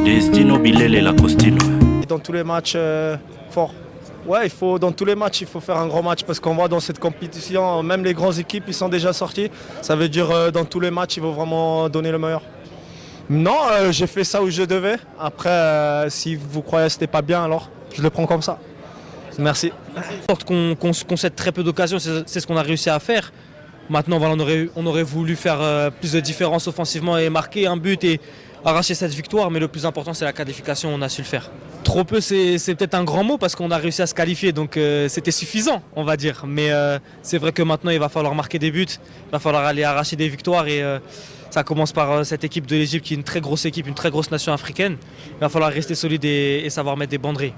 Destino Bilele Lacostino. Dans tous les matchs forts. Ouais, dans tous les matchs, il faut faire un grand match parce qu'on voit dans cette compétition, même les grandes équipes, ils sont déjà sortis. Ça veut dire dans tous les matchs, il faut vraiment donner le meilleur. Non, j'ai fait ça où je devais. Après, si vous croyez que c'était pas bien, alors je le prends comme ça. Merci. Qu'on concède très peu d'occasions, c'est ce qu'on a réussi à faire. Maintenant, voilà, on aurait voulu faire plus de différence offensivement et marquer un but et arracher cette victoire, mais le plus important, c'est la qualification, on a su le faire. Trop peu, c'est peut-être un grand mot parce qu'on a réussi à se qualifier, donc c'était suffisant, on va dire. Mais c'est vrai que maintenant, il va falloir marquer des buts, il va falloir aller arracher des victoires et ça commence par cette équipe de l'Égypte qui est une très grosse équipe, une très grosse nation africaine. Il va falloir rester solide et savoir mettre des banderies.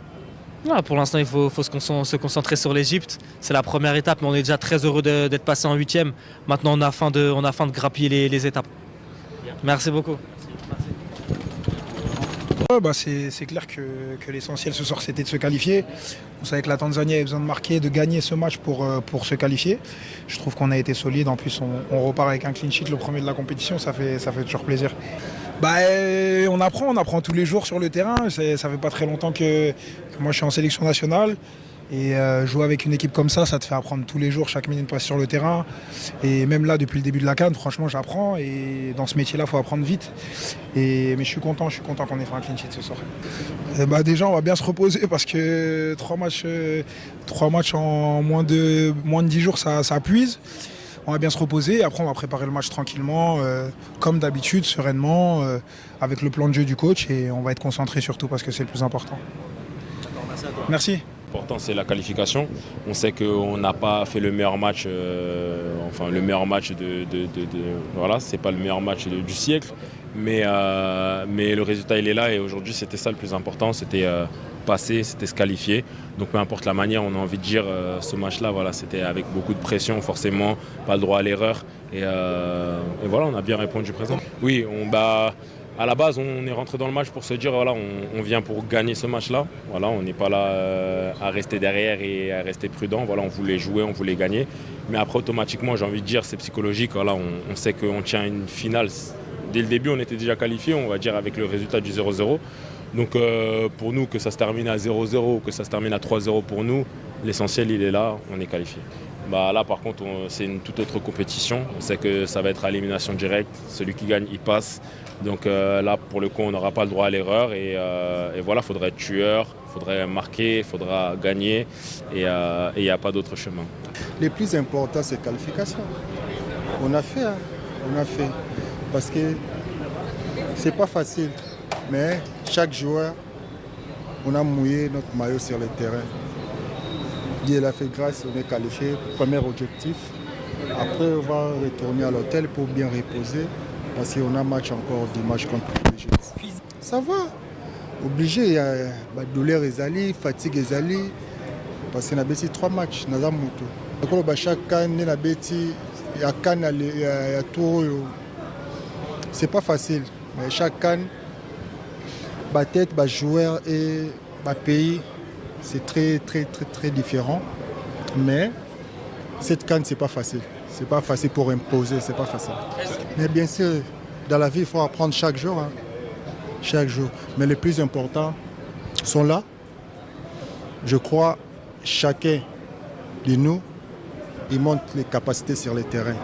Voilà, pour l'instant, il faut se concentrer sur l'Égypte. C'est la première étape, mais on est déjà très heureux d'être passé en 8e. Maintenant, on a faim de grappiller les étapes. Merci beaucoup. Ouais, c'est clair que l'essentiel ce soir, c'était de se qualifier. On savait que la Tanzanie avait besoin de marquer, de gagner ce match pour se qualifier. Je trouve qu'on a été solide. En plus, on repart avec un clean sheet, le premier de la compétition. Ça fait toujours plaisir. On apprend tous les jours sur le terrain. Ça fait pas très longtemps que moi je suis en sélection nationale. Et jouer avec une équipe comme ça te fait apprendre tous les jours, chaque minute passe sur le terrain. Et même là, depuis le début de la CAN, franchement, j'apprends. Et dans ce métier-là, il faut apprendre vite. Mais je suis content qu'on ait fait un clean sheet ce soir. Déjà, on va bien se reposer parce que 3 matchs en moins de 10 jours, ça puise. On va bien se reposer. Après, on va préparer le match tranquillement, comme d'habitude, sereinement, avec le plan de jeu du coach. Et on va être concentré surtout parce que c'est le plus important. Merci. L'important, c'est la qualification. On sait qu'on n'a pas fait le meilleur match, le meilleur match voilà, c'est pas le meilleur match du siècle, mais le résultat il est là et aujourd'hui c'était ça le plus important, c'était passer, c'était se qualifier. Donc peu importe la manière, on a envie de dire ce match-là, voilà, c'était avec beaucoup de pression forcément, pas le droit à l'erreur et voilà, on a bien répondu présent. Oui, à la base, on est rentré dans le match pour se dire voilà, on vient pour gagner ce match-là. Voilà, on n'est pas là à rester derrière et à rester prudent. Voilà, on voulait jouer, on voulait gagner. Mais après, automatiquement, j'ai envie de dire, c'est psychologique. Voilà, on sait qu'on tient une finale. Dès le début, on était déjà qualifié, on va dire, avec le résultat du 0-0. Donc pour nous, que ça se termine à 0-0 ou que ça se termine à 3-0 pour nous, l'essentiel, il est là, on est qualifié. Là, par contre, c'est une toute autre compétition. On sait que ça va être à élimination directe. Celui qui gagne, il passe. Donc là, pour le coup, on n'aura pas le droit à l'erreur. Et voilà, il faudrait être tueur, il faudrait marquer, il faudra gagner. Et il n'y a pas d'autre chemin. Le plus important, c'est la qualification. On a fait. Parce que c'est pas facile. Mais chaque joueur, on a mouillé notre maillot sur le terrain. Dieu l'a fait grâce, on est qualifié. Premier objectif. Après, on va retourner à l'hôtel pour bien reposer. Parce qu'on a match encore dimanche contre l'Égypte. Ça va. Obligé, il y a douleur ezali, fatigue ezali. Parce qu'on a bêti 3 matchs. Chaque année, il y a CAN, il y a tout. C'est pas facile. Mais chaque CAN, tête, joueur et pays, c'est très, très, très, très différent. Mais cette CAN, c'est pas facile. C'est pas facile pour imposer, c'est pas facile. Mais bien sûr, dans la vie, il faut apprendre chaque jour. Chaque jour. Mais les plus importants sont là. Je crois chacun de nous, il montre les capacités sur le terrain.